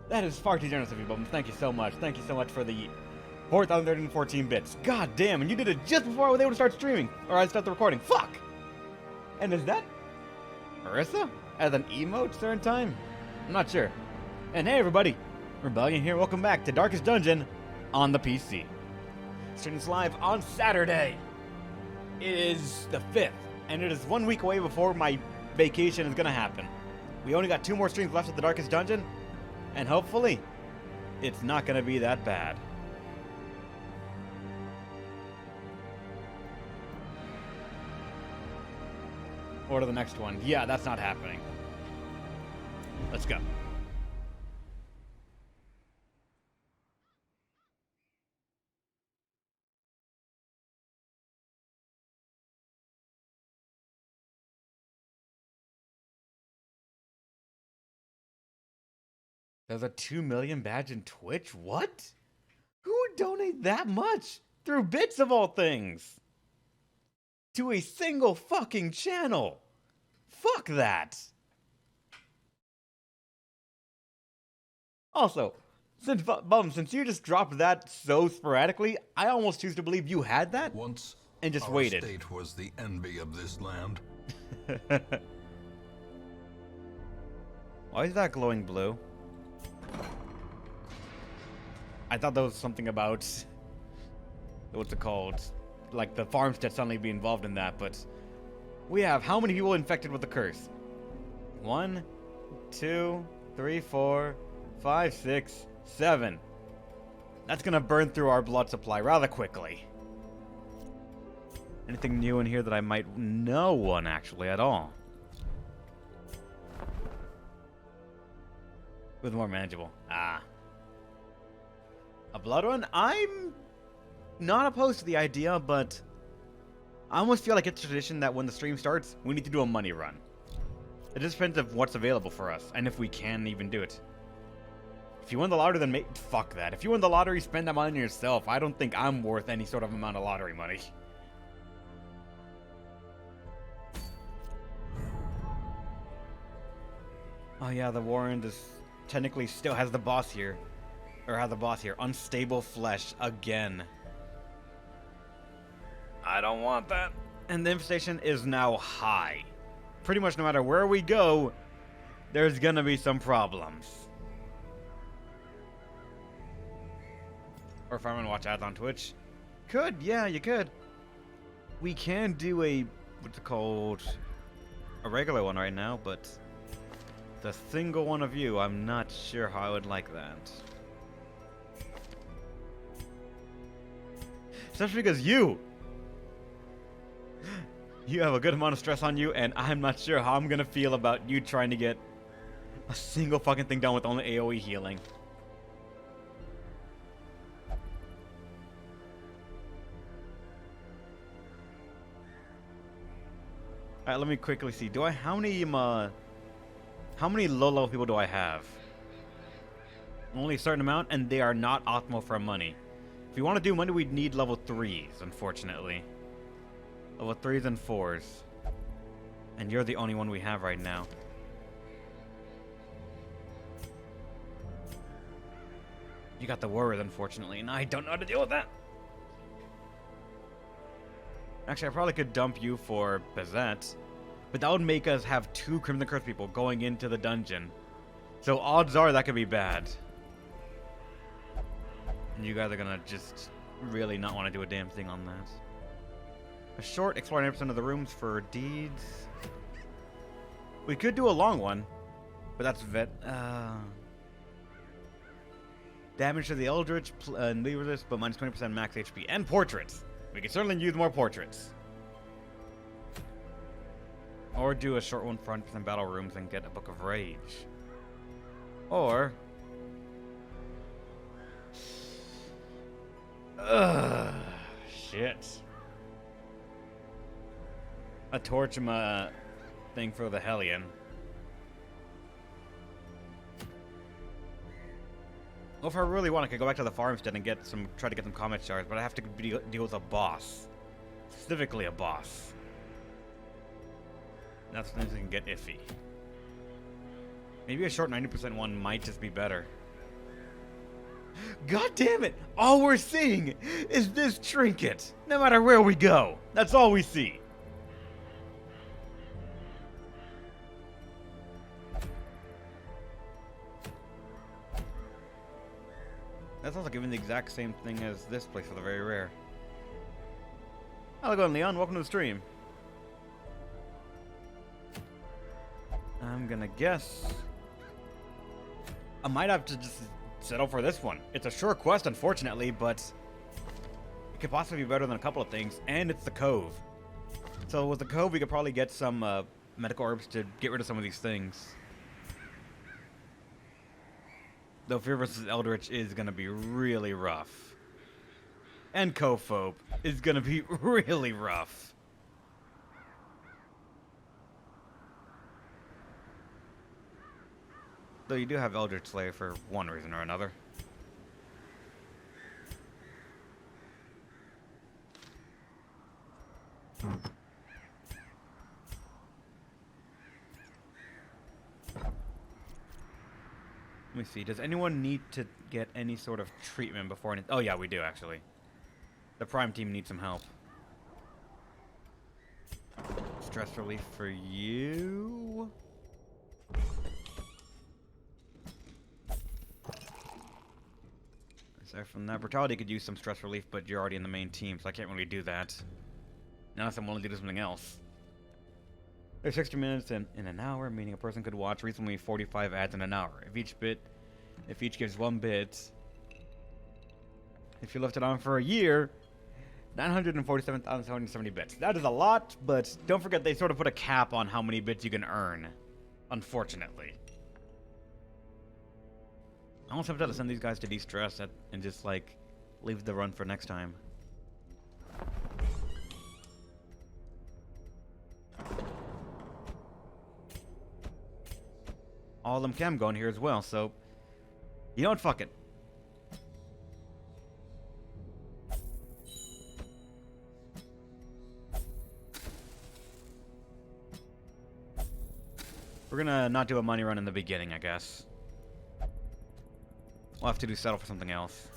That is far too generous of you, Bums. Thank you so much. Thank you so much for the 4,314 bits. God damn, and you did it just before I was able to start streaming. Or I start the recording. Fuck! And is that Marissa? As an emote certain time? I'm not sure. And hey everybody, Rebellion here. Welcome back to Darkest Dungeon on the PC. Streaming this live on Saturday. It is the 5th, and it is 1 week away before my vacation is gonna happen. We only got 2 more streams left of the Darkest Dungeon, and hopefully, it's not gonna be that bad. Or to the next one. Yeah, that's not happening. Let's go. There's a 2 million badge in Twitch? What? Who would donate that much? Through bits of all things? To a single fucking channel? Fuck that. Also, since you just dropped that so sporadically, I almost choose to believe you had that Once and just our waited. state was the envy of this land. Why is that glowing blue? I thought that was something about, what's it called? Like the farmstead suddenly be involved in that, but we have how many people infected with the curse? 1, 2, 3, 4, 5, 6, 7. That's gonna burn through our blood supply rather quickly. Anything new in here that I might know one actually at all? With more manageable. Ah. A blood run? I'm not opposed to the idea, but I almost feel like it's tradition that when the stream starts, we need to do a money run. It just depends on what's available for us, and if we can even do it. If you win the lottery, then fuck that. If you win the lottery, spend that money on yourself. I don't think I'm worth any sort of amount of lottery money. Oh yeah, the Warren is technically still has the boss here. Or has the boss here. Unstable flesh again. I don't want that. And the infestation is now high. Pretty much no matter where we go, there's gonna be some problems. Or if I'm gonna watch ads on Twitch. Could, yeah, you could. We can do a, what's it called? A regular one right now, but the single one of you, I'm not sure how I would like that. Especially because you have a good amount of stress on you, and I'm not sure how I'm gonna feel about you trying to get a single fucking thing done with only AoE healing. Alright, let me quickly see. How many low level people do I have? Only a certain amount, and they are not optimal for money. If you want to do money, we'd need level 3s, unfortunately. Level 3s and 4s. And you're the only one we have right now. You got the Warrior, unfortunately, and I don't know how to deal with that. Actually, I probably could dump you for Bazette, but that would make us have 2 Crimson Curse people going into the dungeon. So odds are that could be bad. And you guys are gonna just really not want to do a damn thing on that. A short, explore 90% of the rooms for deeds. We could do a long one, but that's damage to the Eldritch and leave resist, but minus 20% max HP. And portraits. We could certainly use more portraits. Or do a short one for 100% battle rooms and get a Book of Rage. Or shit. A Torchma thing for the Hellion. Well, if I really want, I could go back to the farmstead and try to get some comet shards, but I have to deal with a boss. Specifically a boss. And that's when things can get iffy. Maybe a short 90% one might just be better. God damn it! All we're seeing is this trinket. No matter where we go, that's all we see. That's also giving the exact same thing as this place for the very rare. How's it going, Leon? Welcome to the stream. I'm gonna guess I might have to just settle for this one. It's a short quest, unfortunately, but it could possibly be better than a couple of things, and it's the Cove. So with the Cove, we could probably get some medical herbs to get rid of some of these things. Though Fear vs. Eldritch is going to be really rough. And Cophobe is going to be really rough. Though you do have Eldritch Slayer for one reason or another. Let me see. Does anyone need to get any sort of treatment before any... Oh, yeah, we do, actually. The Prime team needs some help. Stress relief for you. Aside from that, Brutality could use some stress relief, but you're already in the main team, so I can't really do that. Unless I'm willing to do something else. There's 60 minutes in an hour, meaning a person could watch reasonably 45 ads in an hour. If each gives 1 bit, if you left it on for a year, 947,770 bits. That is a lot, but don't forget they sort of put a cap on how many bits you can earn, unfortunately. I almost have to send these guys to de-stress and just, like, leave the run for next time. All of them can go in here as well, so... You know what? Fuck it. We're gonna not do a money run in the beginning, I guess. We'll have to settle for something else.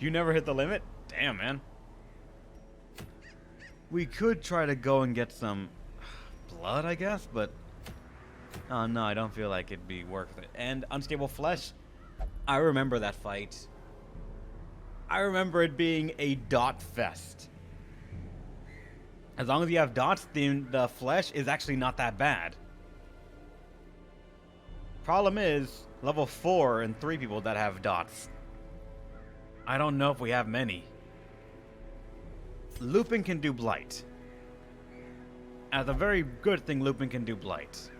You never hit the limit? Damn, man. We could try to go and get some blood, I guess, but... Oh, no, I don't feel like it'd be worth it. And Unstable Flesh, I remember that fight. I remember it being a DoT fest. As long as you have dots, the flesh is actually not that bad. Problem is, level 4 and 3 people that have dots. I don't know if we have many. Lupin can do blight. As a very good thing, Lupin can do blight.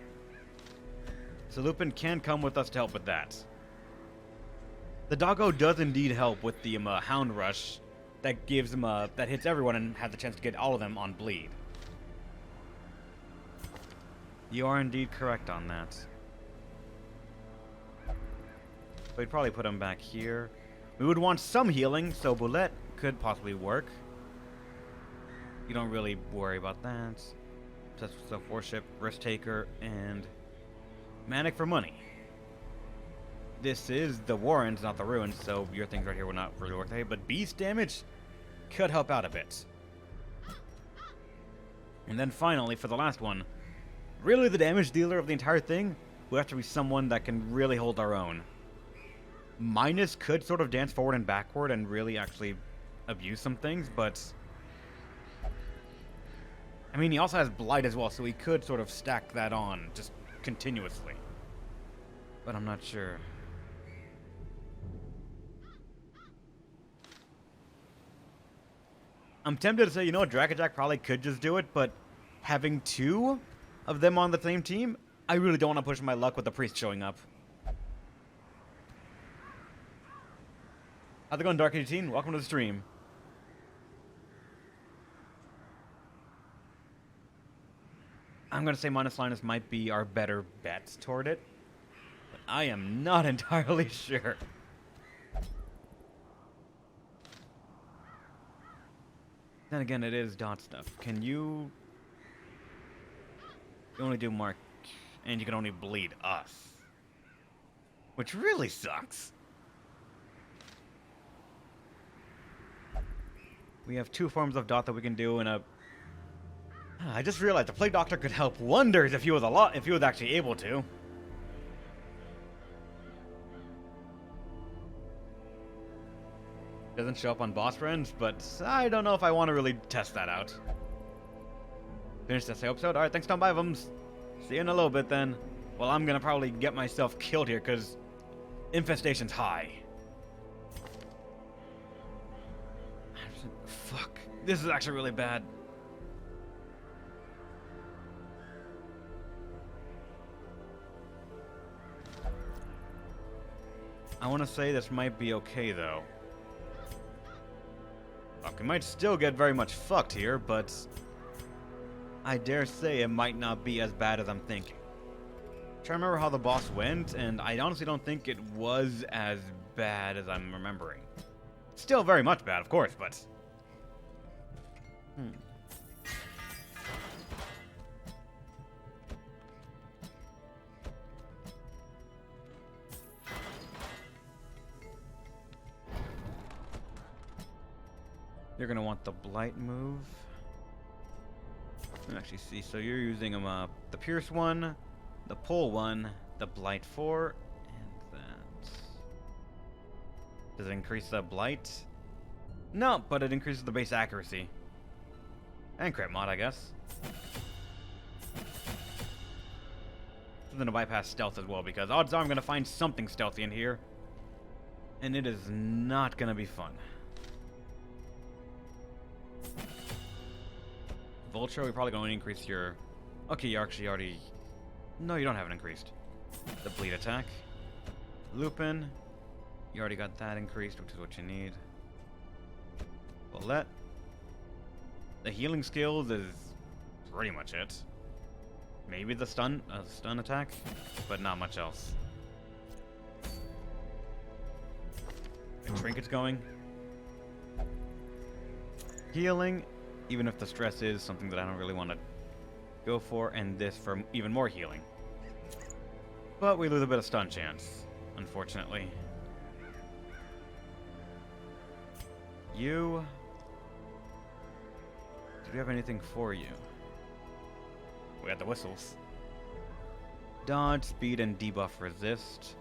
So Lupin can come with us to help with that. The doggo does indeed help with the Hound Rush that gives him that hits everyone and has the chance to get all of them on bleed. You are indeed correct on that. We'd probably put him back here. We would want some healing, so Boulette could possibly work. You don't really worry about that. Self-worship, risk taker, and manic for money. This is the Warrens, not the Ruins, so your things right here will not really work. But beast damage could help out a bit. And then finally, for the last one, really the damage dealer of the entire thing will have to be someone that can really hold our own. Minus could sort of dance forward and backward and really actually abuse some things, but... I mean, he also has Blight as well, so he could sort of stack that on just continuously. But I'm not sure. I'm tempted to say, you know what, Dragajack probably could just do it, but having 2 of them on the same team, I really don't want to push my luck with the priest showing up. How's it going, Dark18? Welcome to the stream. I'm going to say Minus Linus might be our better bets toward it, but I am not entirely sure. Then again, it is DoT stuff. Can you... You only do mark... And you can only bleed us. Which really sucks. We have 2 forms of DoT that we can do in a... I just realized the Plague Doctor could help wonders if he was if he was actually able to. Doesn't show up on boss friends, but I don't know if I want to really test that out. Finish this episode. Alright, thanks, Tom Bivums. See you in a little bit then. Well, I'm gonna probably get myself killed here because infestation's high. Fuck. This is actually really bad. I want to say this might be okay, though. Fuck, we might still get very much fucked here, but I dare say it might not be as bad as I'm thinking. I'm trying to remember how the boss went, and I honestly don't think it was as bad as I'm remembering. Still very much bad, of course, but... You're gonna want the blight move. Let me actually see. So you're using the pierce one, the pull one, the blight 4, and that. Does it increase the blight? No, but it increases the base accuracy. And crit mod, I guess. Something to bypass stealth as well, because odds are I'm gonna find something stealthy in here. And it is not gonna be fun. Vulture, we probably going to increase your... Okay, you actually already... No, you don't have it increased. The bleed attack. Lupin. You already got that increased, which is what you need. Bullet. The healing skills is pretty much it. Maybe the stun attack, but not much else. The trinket's going. Healing. Even if the stress is something that I don't really want to go for, and this for even more healing. But we lose a bit of stun chance, unfortunately. You... Do we have anything for you? We had the whistles. Dodge, speed, and debuff resist.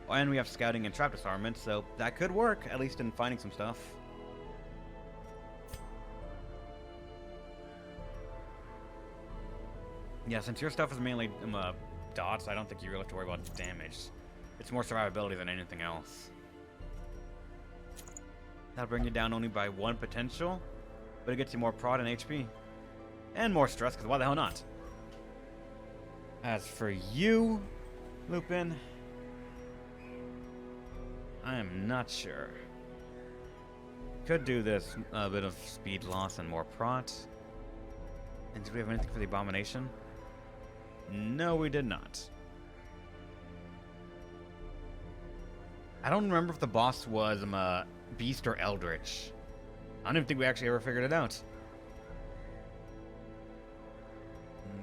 Oh, and we have scouting and trap disarmament, so that could work, at least in finding some stuff. Yeah, since your stuff is mainly dots, I don't think you really have to worry about damage. It's more survivability than anything else. That'll bring you down only by 1 potential, but it gets you more prod and HP. And more stress, because why the hell not? As for you, Lupin, I am not sure. Could do this, a bit of speed loss and more prot. And did we have anything for the abomination? No, we did not. I don't remember if the boss was Beast or Eldritch. I don't even think we actually ever figured it out.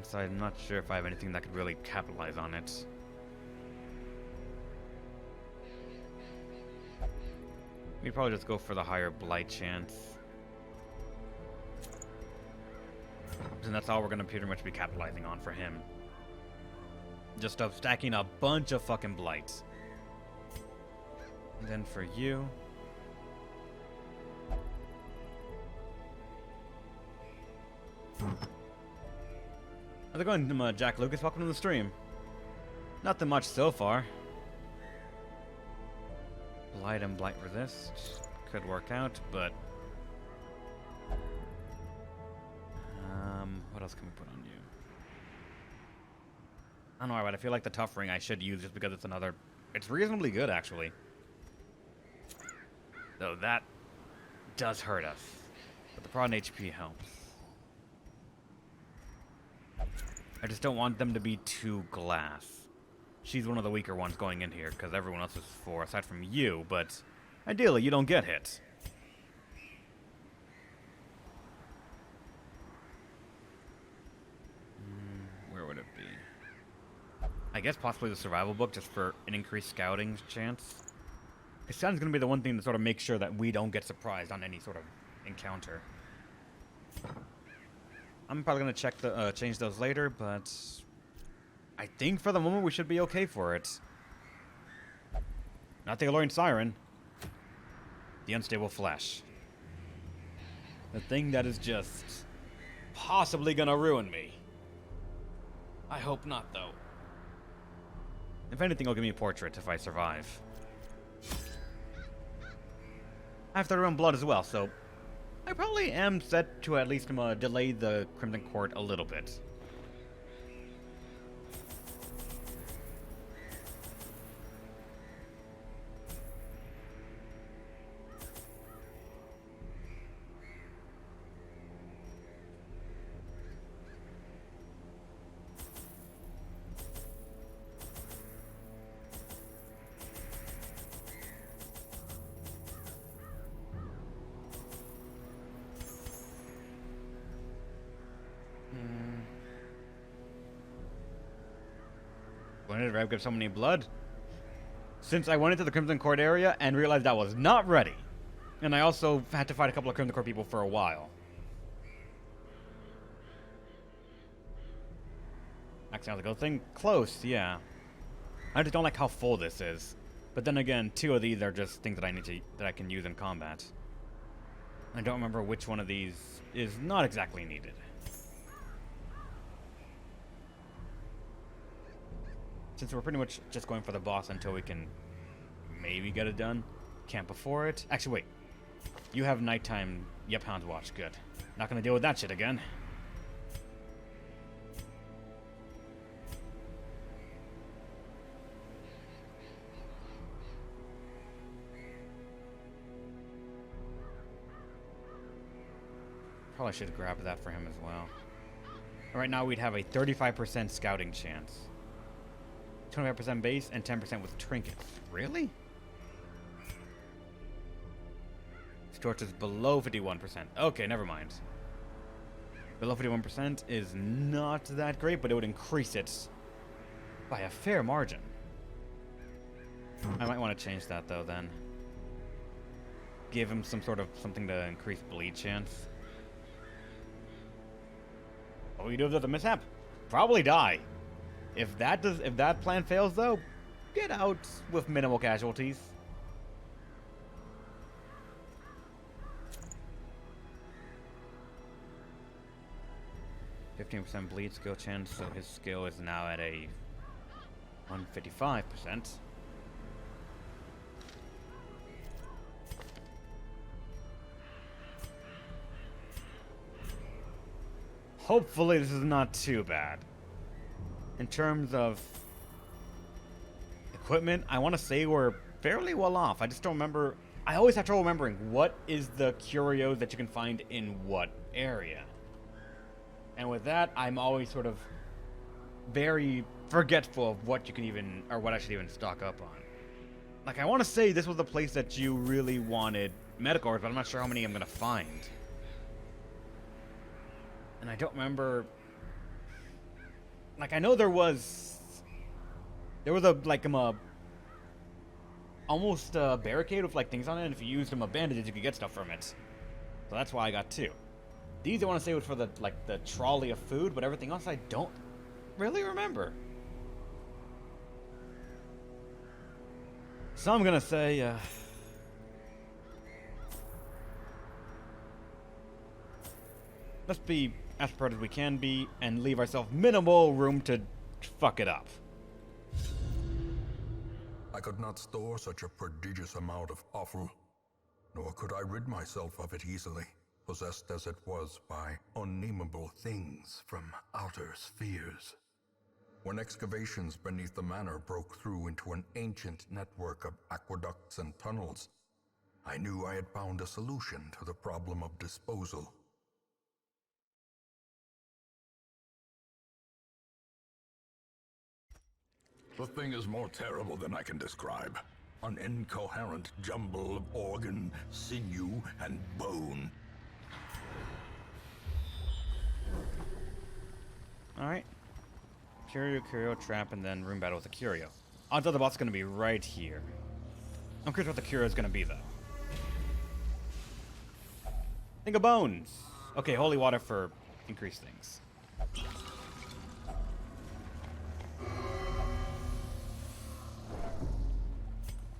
So I'm not sure if I have anything that could really capitalize on it. We'd probably just go for the higher blight chance. And that's all we're gonna pretty much be capitalizing on for him. Just stacking a bunch of fucking blights. And then for you... How's it going, Jack Lucas? Welcome to the stream. Nothing much so far. Blight and blight resist. Could work out, but... what else can we put on you? I don't know, but I feel like the tough ring I should use just because it's another... It's reasonably good, actually. Though that does hurt us. But the prod and HP helps. I just don't want them to be too glass. She's one of the weaker ones going in here, because everyone else is 4, aside from you, but ideally you don't get hit. I guess possibly the survival book just for an increased scouting chance. It sounds going to be the one thing to sort of make sure that we don't get surprised on any sort of encounter. I'm probably going to check the change those later, but I think for the moment we should be okay for it. Not the alluring siren. The unstable flash. The thing that is just possibly going to ruin me. I hope not, though. If anything, it'll give me a portrait if I survive. I have 31 blood as well, so I probably am set to at least delay the Crimson Court a little bit. When did Rev give so many blood? Since I went into the Crimson Court area and realized I was not ready. And I also had to fight a couple of Crimson Court people for a while. That sounds like a good thing. Close, yeah. I just don't like how full this is. But then again, 2 of these are just things that I can use in combat. I don't remember which one of these is not exactly needed. Since we're pretty much just going for the boss until we can maybe get it done. Camp before it. Actually, wait. You have nighttime. Yep, Hound's Watch. Good. Not gonna deal with that shit again. Probably should grab that for him as well. Right now we'd have a 35% scouting chance. 25% base and 10% with trinkets. Really? This torch is below 51%. Okay, never mind. Below 51% is not that great, but it would increase it by a fair margin. I might want to change that though then. Give him some sort of something to increase bleed chance. What do you do if there's a mishap? Probably die. If that plan fails, though, get out with minimal casualties. %15% bleed skill chance, so his skill is now at a 155%. Hopefully this is not too bad. In terms of equipment, I want to say we're fairly well off. I just don't remember. I always have trouble remembering what is the curio that you can find in what area. And with that, I'm always sort of very forgetful of what you can even, or what I should even stock up on. Like, I want to say this was the place that you really wanted medical ores, but I'm not sure how many I'm going to find. And I don't remember. Like, I know there was almost a barricade with like things on it, and if you used them bandages, you could get stuff from it. So that's why I got 2. These I want to say was for the trolley of food, but everything else I don't really remember. So I'm gonna say let's be as prepared as we can be, and leave ourselves minimal room to fuck it up. I could not store such a prodigious amount of offal, nor could I rid myself of it easily, possessed as it was by unnameable things from outer spheres. When excavations beneath the manor broke through into an ancient network of aqueducts and tunnels, I knew I had found a solution to the problem of disposal. The thing is more terrible than I can describe. An incoherent jumble of organ, sinew, and bone. Alright. Curio, Trap, and then Room Battle with a Curio. Odds are the boss is going to be right here. I'm curious what the Curio is going to be, though. Think of bones! Okay, holy water for increased things.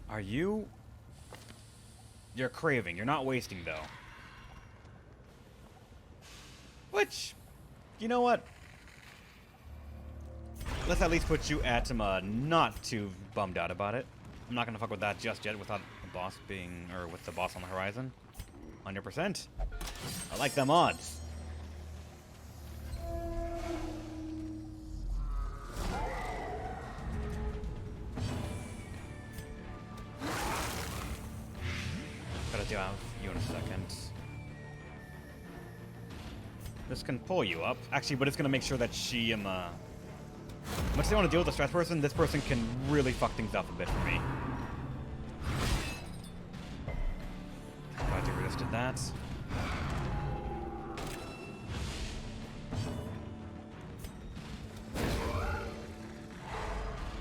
Are you... You're craving. You're not wasting, though. Which... You know what? Let's at least put you at not too bummed out about it. I'm not gonna fuck with that just yet without the boss being... Or with the boss on the horizon. 100%. I like them odds. Gotta deal with you in a second. This can pull you up. Actually, but it's gonna make sure that she, much as I want to deal with a stress person, this person can really fuck things up a bit for me. Glad you resisted that.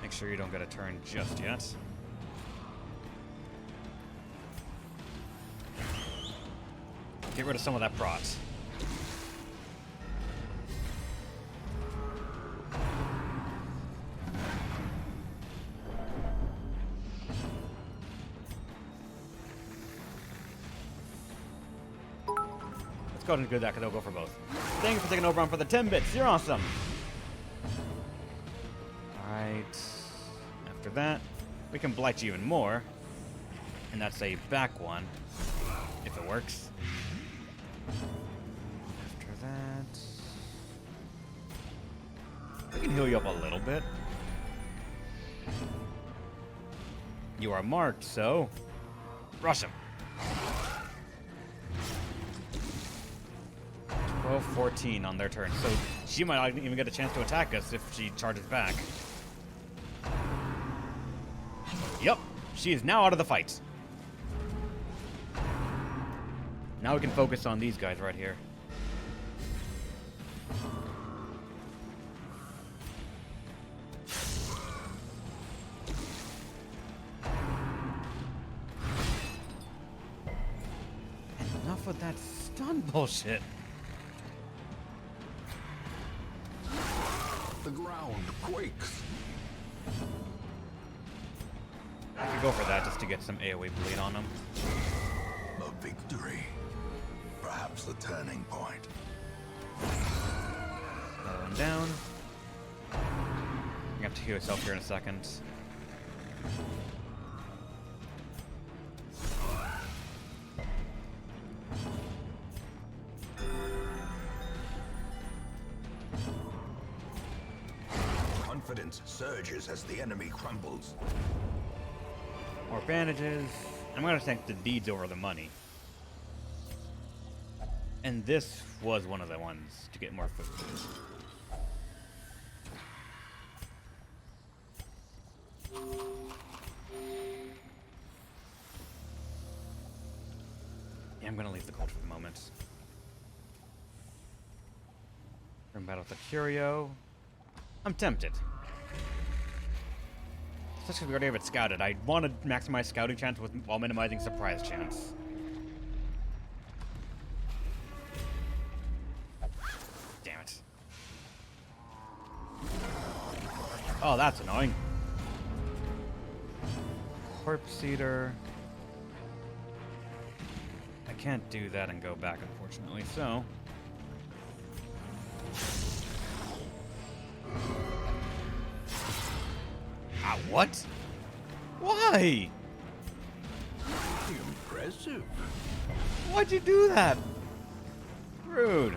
Make sure you don't get a turn just yet. Get rid of some of that prot. Let's go ahead and do that because they'll go for both. Thanks for taking over on for the 10 bits. You're awesome. Alright. After that, we can blight you even more. And that's a back one. If it works. After that... we can heal you up a little bit. You are marked, so... rush him. 12-14 on their turn, so she might not even get a chance to attack us if she charges back. Yep, she is now out of the fight. Now we can focus on these guys right here. And enough with that stun bullshit. The ground quakes. I could go for that just to get some AoE bleed on him. A victory. Perhaps the turning point. Another one down. You have to heal yourself here in a second. Confidence surges as the enemy crumbles. More bandages. I'm gonna take the deeds over the money. And this was one of the ones to get more food. Yeah, I'm gonna leave the cult for the moment. Room battle with the Curio. I'm tempted. Especially because we already have it scouted. I want to maximize scouting chance while minimizing surprise chance. Damn it. Oh, that's annoying. Corpse Eater. I can't do that and go back, unfortunately, so... Ah, what? Why? Impressive. Why'd you do that? Rude.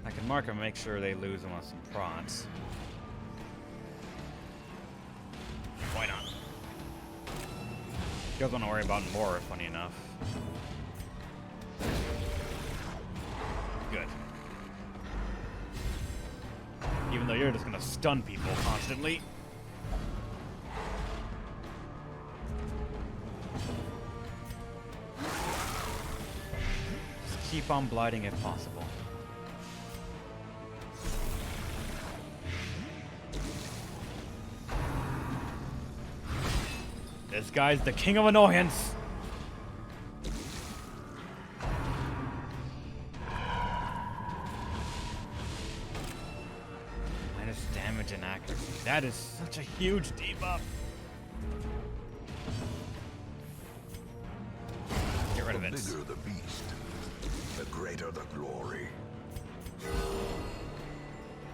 I can mark them and make sure they lose them on some prods. Why not? You guys want to worry about more, funny enough. Good. Even though you're just gonna stun people constantly. Just keep on blighting if possible. guy's the king of annoyance. Minus damage and accuracy. That is such a huge debuff. Get rid of it. The bigger the beast, the greater the glory.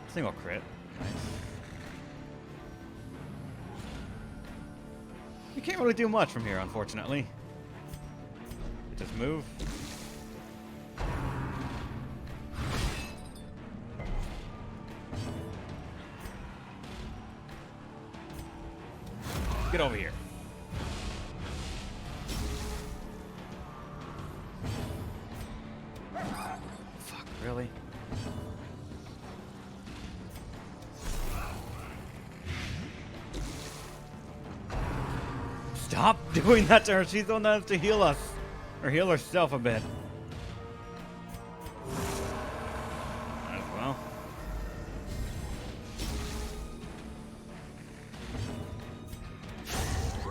Single crit. Nice. You can't really do much from here, unfortunately. You just move. Get over here. Fuck, really? Stop doing that to her. She's the one that has to heal us. Or heal herself a bit. As well.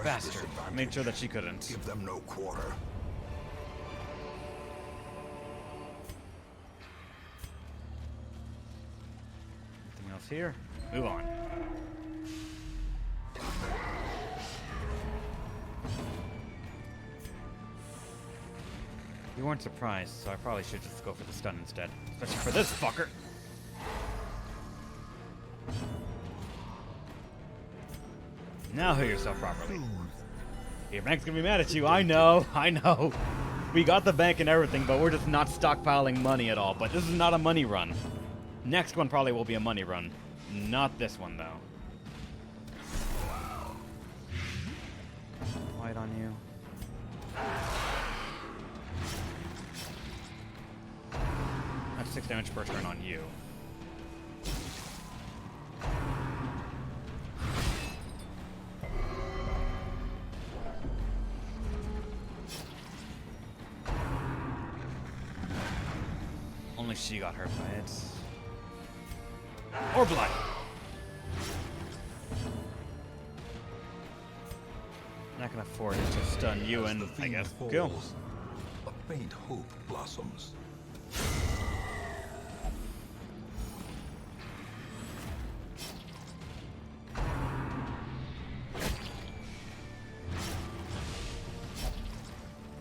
Bastard. Made sure that she couldn't. Give them no quarter. Anything else here? Move on. You weren't surprised, so I probably should just go for the stun instead. Especially for this fucker. Now heal yourself properly. Your bank's gonna be mad at you. I know. We got the bank and everything, but we're just not stockpiling money at all. But this is not a money run. Next one probably will be a money run. Not this one, though. Blight on you. That's 6 damage per turn on you. Only she got hurt by it. Or blight. Not gonna afford it to stun you and, I guess, kill. A faint hope blossoms.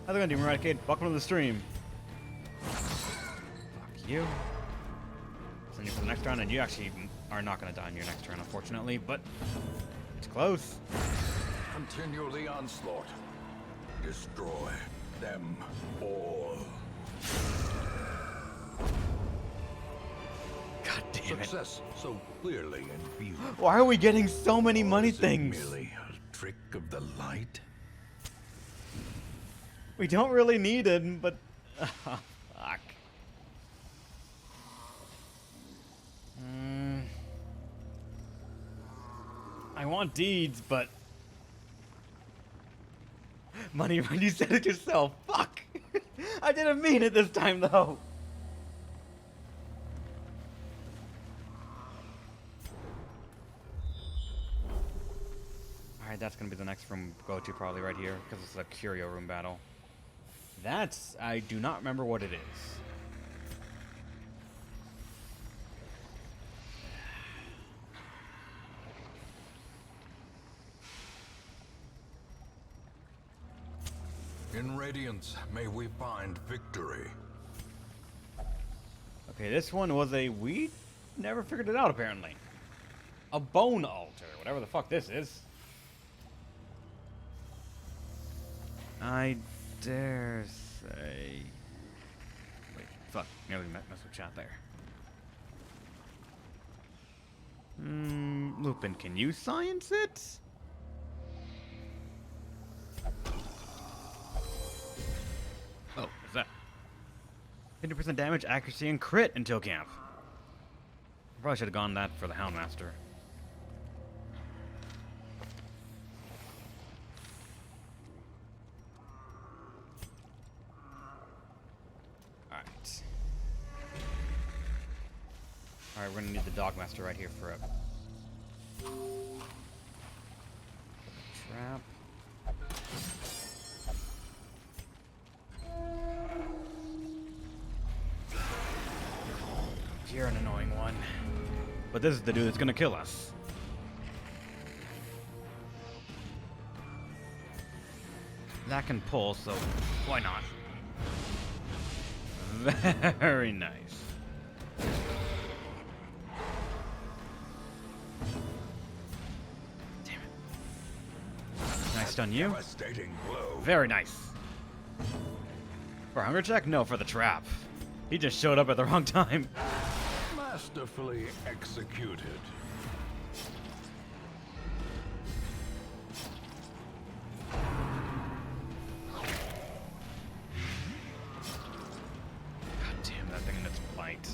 How's it going, Demon Eradicate? Welcome to the stream. Fuck you. Send you for the next round, and you actually are not going to die in your next turn, unfortunately, but it's close. Continue the onslaught. Destroy them all. God damn it. Success so clearly in view. Why are we getting so many money Is it things? merely a trick of the light? We don't really need it, but... fuck. I want deeds, but... money when you said it yourself. Fuck! I didn't mean it this time, though. Alright, that's gonna be the next room we go to probably right here, because it's a curio room battle. That's... I do not remember what it is. In Radiance, may we find victory. Okay, this one was a... we never figured it out, apparently. A bone altar, whatever the fuck this is. I dare say... wait, fuck. Maybe we messed with chat there. Lupin, can you science it? Oh, what's that? 50% damage, accuracy, and crit until camp. Probably should have gone that for the Houndmaster. Alright. Alright, we're gonna need the Dogmaster right here for a trap. You're an annoying one. But this is the dude that's gonna kill us. That can pull, so why not? Very nice. Damn it. Nice on you. Very nice. For a hunger check? No, for the trap. He just showed up at the wrong time. Masterfully executed. God damn that thing and its blight.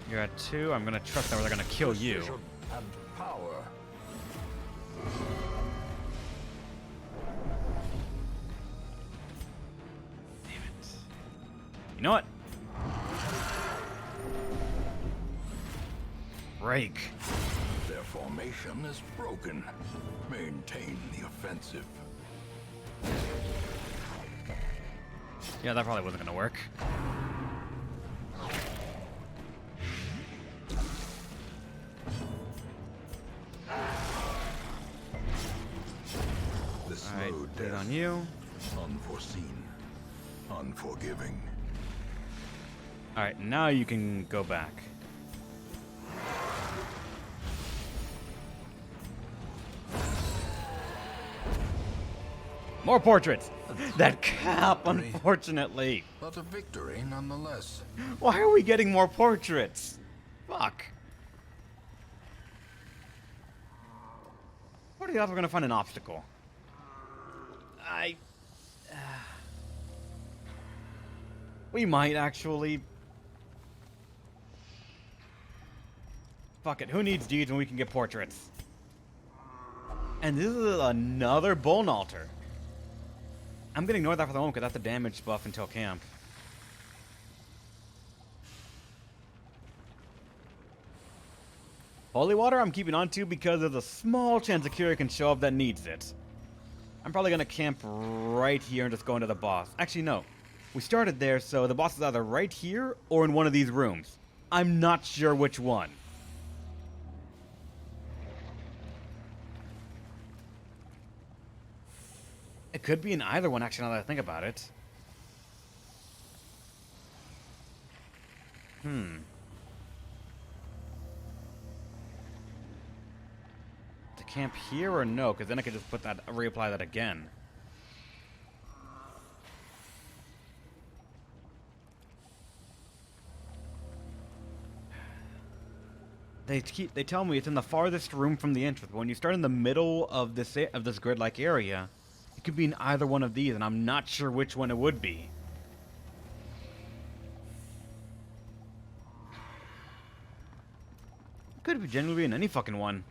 You're at 2. I'm gonna trust that they're gonna kill you. And power. Damn it. You know what? Break. Their formation is broken. Maintain the offensive. Yeah, that probably wasn't gonna work. Alright, dead on you. Unforeseen. Unforgiving. Alright, now you can go back. More portraits! That cap, unfortunately. But a victory nonetheless. Why are we getting more portraits? Fuck. What are the odds we're gonna find an obstacle? We might actually. Fuck it. Who needs deeds when we can get portraits? And this is another bone altar. I'm gonna ignore that for the moment because that's a damage buff until camp. Holy water I'm keeping on to because there's a small chance a Kyria can show up that needs it. I'm probably gonna camp right here and just go into the boss. Actually, no. We started there, so the boss is either right here or in one of these rooms. I'm not sure which one. It could be in either one, actually, now that I think about it. To camp here or no? Because then I could just put that, reapply that again. They tell me it's in the farthest room from the entrance, but when you start in the middle of this grid-like area, it could be in either one of these, and I'm not sure which one it would be. Could be genuinely in any fucking one.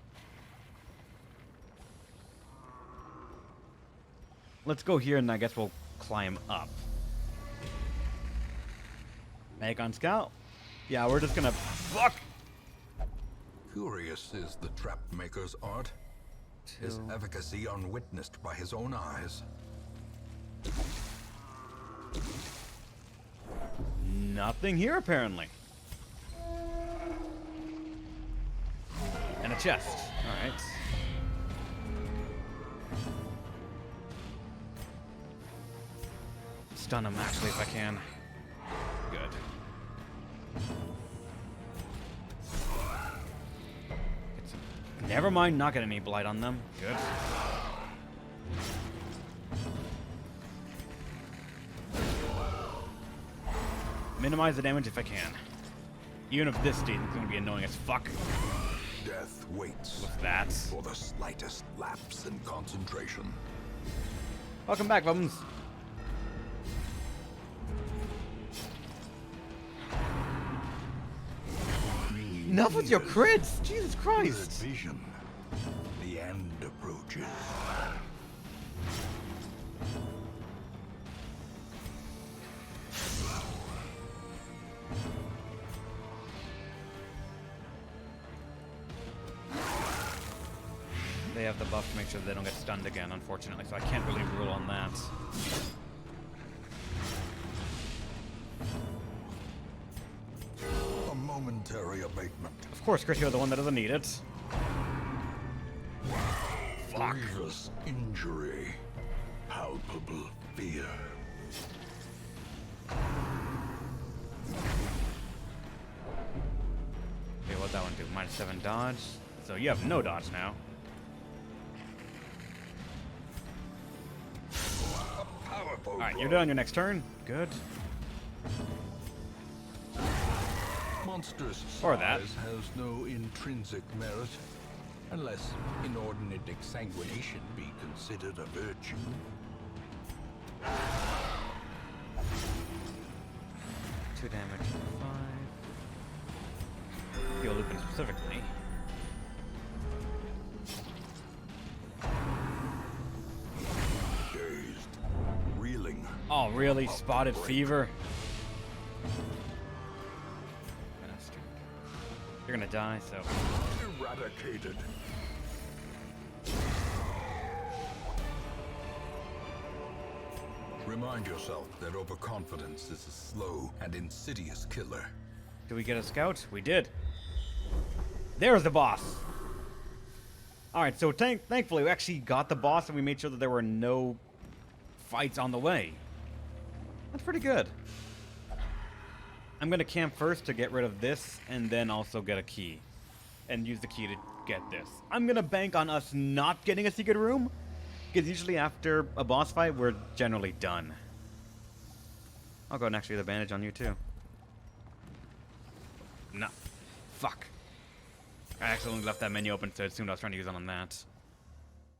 Let's go here, and I guess we'll climb up. Make on scout. Yeah, we're just gonna fuck. Curious is the trap maker's art. His efficacy unwitnessed by his own eyes. Nothing here, apparently. And a chest. Alright. Stun him, actually, if I can. Good. Never mind not getting any blight on them. Good. Minimize the damage if I can. Even if this dude is going to be annoying as fuck. Death waits. What's that? For the slightest lapse in concentration. Welcome back, Bums. Enough with your crits! Jesus Christ! Weird vision. The end approaches. they have the buff to make sure that they don't get stunned again, unfortunately, so I can't really rule on that. A momentary abatement. Of course, Chris, you're the one that doesn't need it. Fuck. Grievous injury. Palpable fear. Okay, what'd that one do? -7 dodge. So you have no dodge now. Alright, you're done on your next turn. Good. Monstrous Or that. size has no intrinsic merit, unless inordinate exsanguination be considered a virtue. 2 damage, 5. Heal Lupin specifically. Dazed, reeling. Oh, really? Spotted fever? Bastard. You're gonna die, so... Eradicated. Remind yourself that overconfidence is a slow and insidious killer. Did we get a scout? We did. There's the boss! Alright, so thankfully we actually got the boss and we made sure that there were no fights on the way. That's pretty good. I'm gonna camp first to get rid of this and then also get a key. And use the key to get this. I'm gonna bank on us not getting a secret room, because usually after a boss fight, we're generally done. I'll go and actually the bandage on you too. No. Fuck. I accidentally left that menu open, so I assumed I was trying to use it on that.